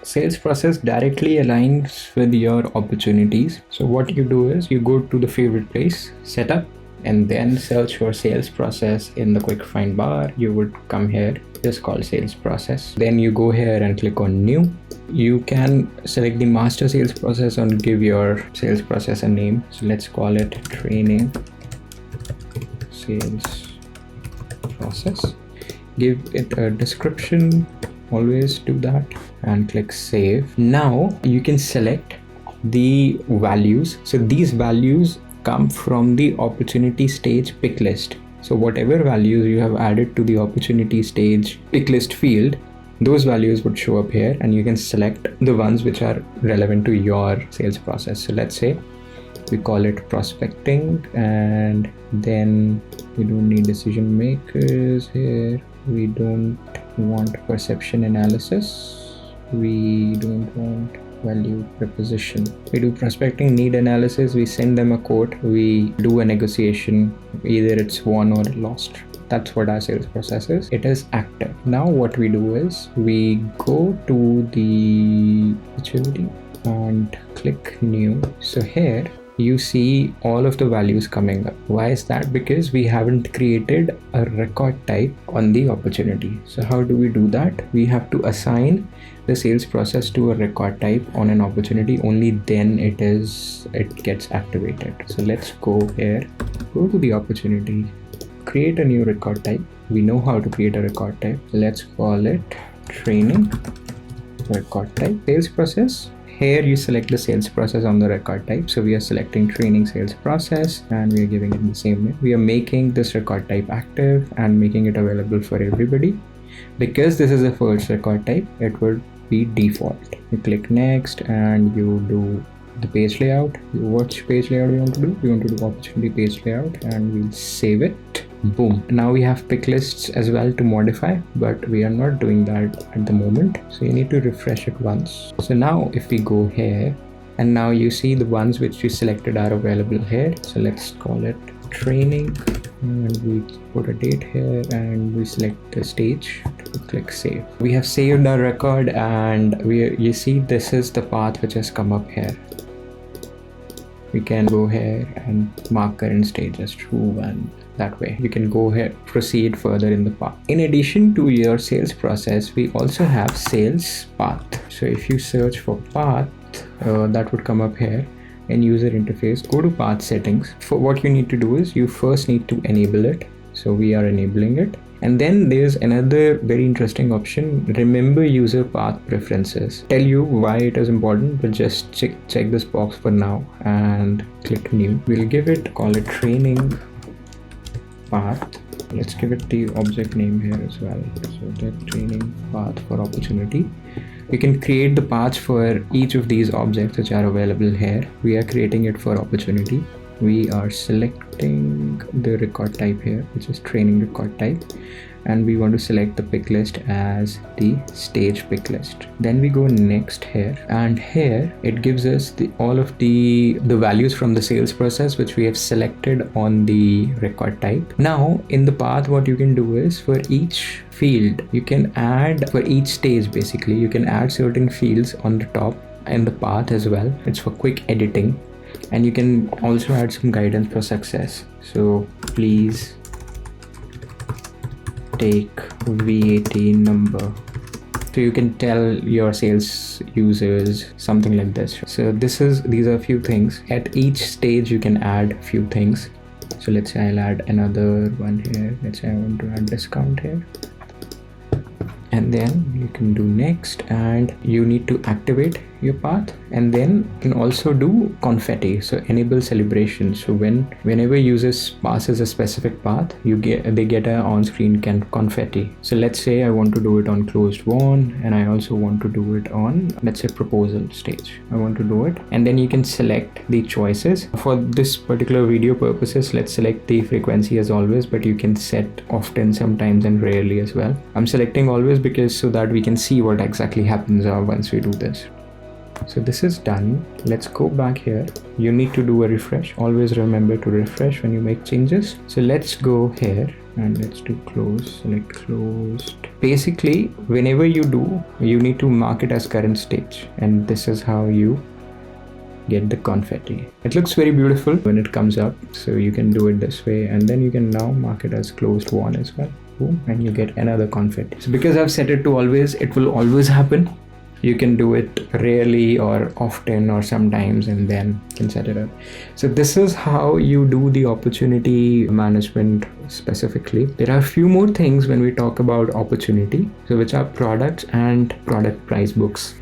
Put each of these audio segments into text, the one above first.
sales process directly aligns with your opportunities. So what you do is you go to the favorite place, setup, and then search for sales process in the quick find bar. You would come here, just call sales process. Then you go here and click on new. You can select the master sales process and give your sales process a name. So let's call it training sales process. Give it a description, always do that, and click save. Now you can select the values. So these values come from the opportunity stage pick list. So whatever values you have added to the opportunity stage pick list field, those values would show up here, and you can select the ones which are relevant to your sales process. So let's say we call it prospecting, and then we don't need decision makers here. We don't want perception analysis. We don't want value proposition. We do prospecting need analysis. We send them a quote. We do a negotiation. Either it's won or lost. That's what our sales process is. It is active. Now what we do is we go to the utility and click new. So here you see all of the values coming up. Why is that? Because we haven't created a record type on the opportunity. So how do we do that? We have to assign the sales process to a record type on an opportunity. Only then it gets activated. So let's go here, go to the opportunity, create a new record type. We know how to create a record type. Let's call it training record type sales process. Here you select the sales process on the record type. So we are selecting training sales process, and we are giving it the same name. We are making this record type active and making it available for everybody. Because this is a first record type, it will be default. You click next and you do the page layout. Which page layout we want to do? We want to do opportunity page layout, and we'll save it. Boom. Now we have pick lists as well to modify, but we are not doing that at the moment. So you need to refresh it once. So now if we go here, and now you see the ones which you selected are available here. So let's call it training, and we put a date here, and we select the stage. Click save. We have saved our record, and you see this is the path which has come up here. We can go here and mark current stage as true, and that way you can go here, proceed further in the path. In addition to your sales process, we also have sales path. So if you search for path, that would come up here in user interface. Go to path settings. For what you need to do is you first need to enable it. So we are enabling it. And then there's another very interesting option, remember user path preferences. Tell you why it is important, but just check this box for now and click new. We'll give it, call it training path. Let's give it the object name here as well. So that training path for opportunity. We can create the paths for each of these objects which are available here. We are creating it for opportunity. We are selecting the record type here, which is training record type, and we want to select the pick list as the stage pick list. Then we go next here, and here it gives us all of the values from the sales process which we have selected on the record type. Now in the path, what you can do is for each field you can add, for each stage basically you can add certain fields on the top and the path as well. It's for quick editing. And you can also add some guidance for success. So please take VAT number. So you can tell your sales users something like this. So these are a few things. At each stage you can add a few things. So let's say I'll add another one here. Let's say I want to add discount here. And then you can do next, and you need to activate your path, and then you can also do confetti, so enable celebration. So whenever users passes a specific path, they get a on-screen confetti. So let's say I want to do it on closed won, and I also want to do it on, let's say, proposal stage. I want to do it, and then you can select the choices. For this particular video purposes, let's select the frequency as always, but you can set often, sometimes, and rarely as well. I'm selecting always because so that we can see what exactly happens once we do this. So this is done. Let's go back here. You need to do a refresh. Always remember to refresh when you make changes. So let's go here and let's do close, select closed. Basically, whenever you do, you need to mark it as current stage, and this is how you get the confetti. It looks very beautiful when it comes up, so you can do it this way, and then you can now mark it as closed one as well. Boom, and you get another confetti. So because I've set it to always, it will always happen. You can do it rarely or often or sometimes, and then you can set it up. So this is how you do the opportunity management specifically. There are a few more things when we talk about opportunity, so which are products and product price books.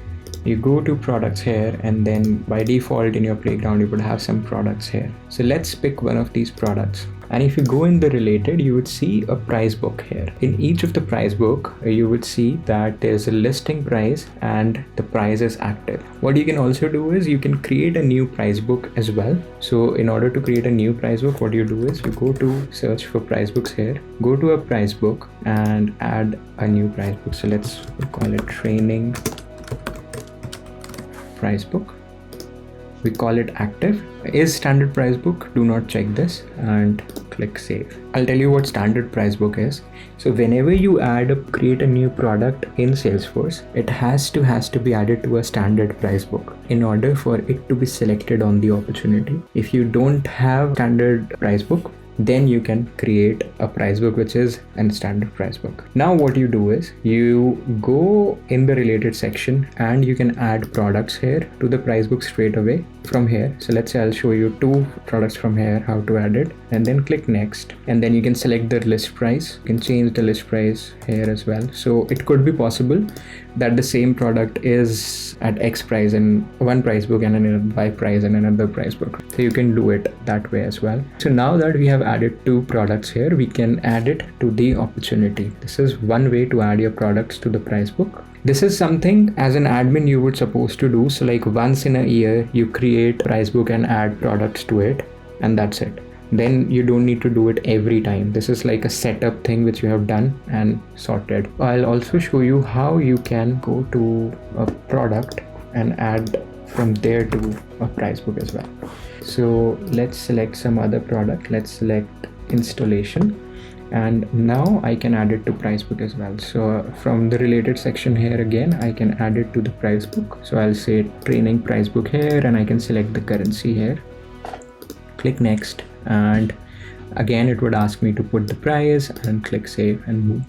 You go to products here, and then by default in your playground you would have some products here. So let's pick one of these products, and if you go in the related, you would see a price book here. In each of the price book, you would see that there's a listing price and the price is active. What you can also do is you can create a new price book as well. So in order to create a new price book, what you do is you go to search for price books here, go to a price book and add a new price book. So let's call it training price book. We call it active. Is standard price book, do not check this, and click save. I'll tell you what standard price book is. So whenever you create a new product in Salesforce, it has to be added to a standard price book in order for it to be selected on the opportunity. If you don't have standard price book, then you can create a price book which is a standard price book. Now what you do is you go in the related section and you can add products here to the price book straight away from here. So let's say I'll show you 2 products from here, how to add it, and then click next, and then you can select the list price. You can change the list price here as well. So it could be possible that the same product is at X price in one price book and in Y price in another price book. So you can do it that way as well. So now that we have added 2 products here, we can add it to the opportunity. This is one way to add your products to the price book. This is something as an admin you would supposed to do. So like once in a year you create price book and add products to it, and that's it. Then you don't need to do it every time. This is like a setup thing which you have done and sorted. I'll also show you how you can go to a product and add from there to a price book as well. So let's select some other product. Let's select installation, and now I can add it to price book as well. So from the related section here again, I can add it to the price book. So I'll say training price book here, and I can select the currency here, click next, and again it would ask me to put the price, and click save and move.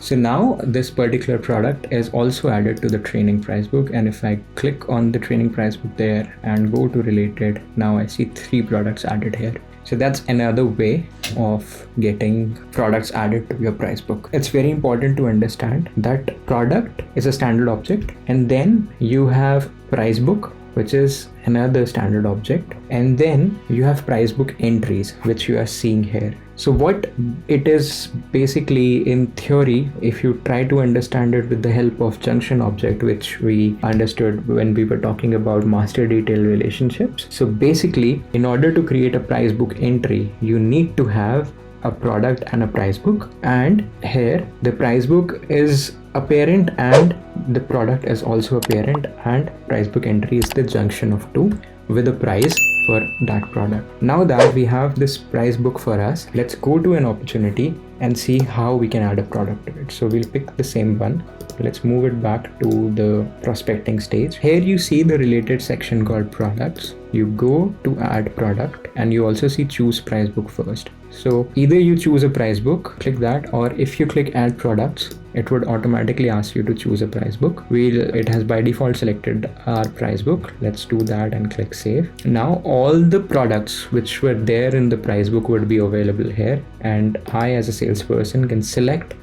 So now this particular product is also added to the training price book, and if I click on the training price book there and go to related, now I see 3 products added here. So that's another way of getting products added to your price book. It's very important to understand that product is a standard object, and then you have price book, which is another standard object, and then you have price book entries, which you are seeing here. So what it is basically, in theory, if you try to understand it with the help of junction object, which we understood when we were talking about master detail relationships. So basically, in order to create a price book entry, you need to have a product and a price book, and here the price book is a parent and the product is also a parent, and price book entry is the junction of 2 with a price for that product. Now that we have this price book for us, let's go to an opportunity and see how we can add a product to it. So we'll pick the same one. Let's move it back to the prospecting stage. Here you see the related section called products. You go to add product, and you also see choose price book first. So either you choose a price book, click that, or if you click add products, it would automatically ask you to choose a price book. It has by default selected our price book. Let's do that and click save. Now all the products which were there in the price book would be available here, and I as a salesperson can select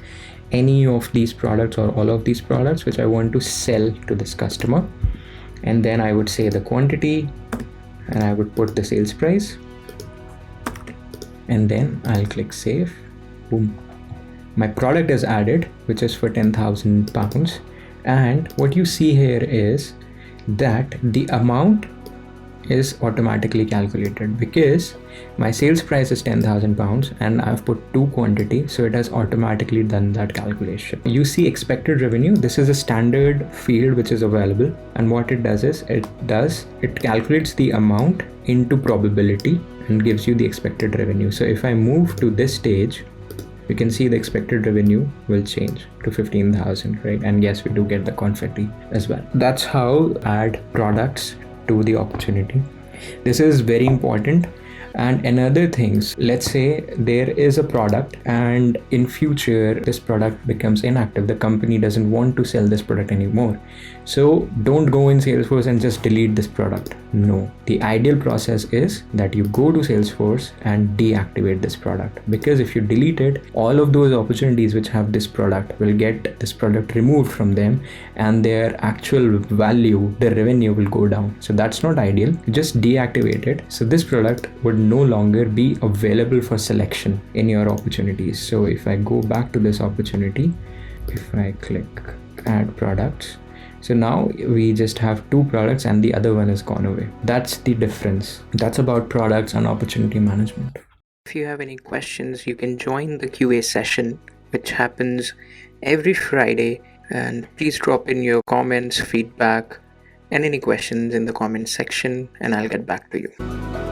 any of these products or all of these products which I want to sell to this customer, and then I would say the quantity, and I would put the sales price, and then I'll click save. Boom, my product is added, which is for £10,000, and what you see here is that the amount is automatically calculated because my sales price is £10,000 and I've put 2 quantity, so it has automatically done that calculation. You see expected revenue. This is a standard field which is available, and what it does is it calculates the amount into probability and gives you the expected revenue. So if I move to this stage, you can see the expected revenue will change to 15,000, right? And yes, we do get the confetti as well. That's how add products to the opportunity. This is very important. And another things, let's say there is a product and in future this product becomes inactive. The company doesn't want to sell this product anymore. So don't go in Salesforce and just delete this product. No, the ideal process is that you go to Salesforce and deactivate this product, because if you delete it, all of those opportunities which have this product will get this product removed from them, and their actual value, the revenue will go down. So that's not ideal. Just deactivate it. So this product would no longer be available for selection in your opportunities. So if I go back to this opportunity, if I click add products, so now we just have 2 products and the other one has gone away. That's the difference. That's about products and opportunity management. If you have any questions, you can join the QA session, which happens every Friday, and please drop in your comments, feedback, and any questions in the comment section, and I'll get back to you.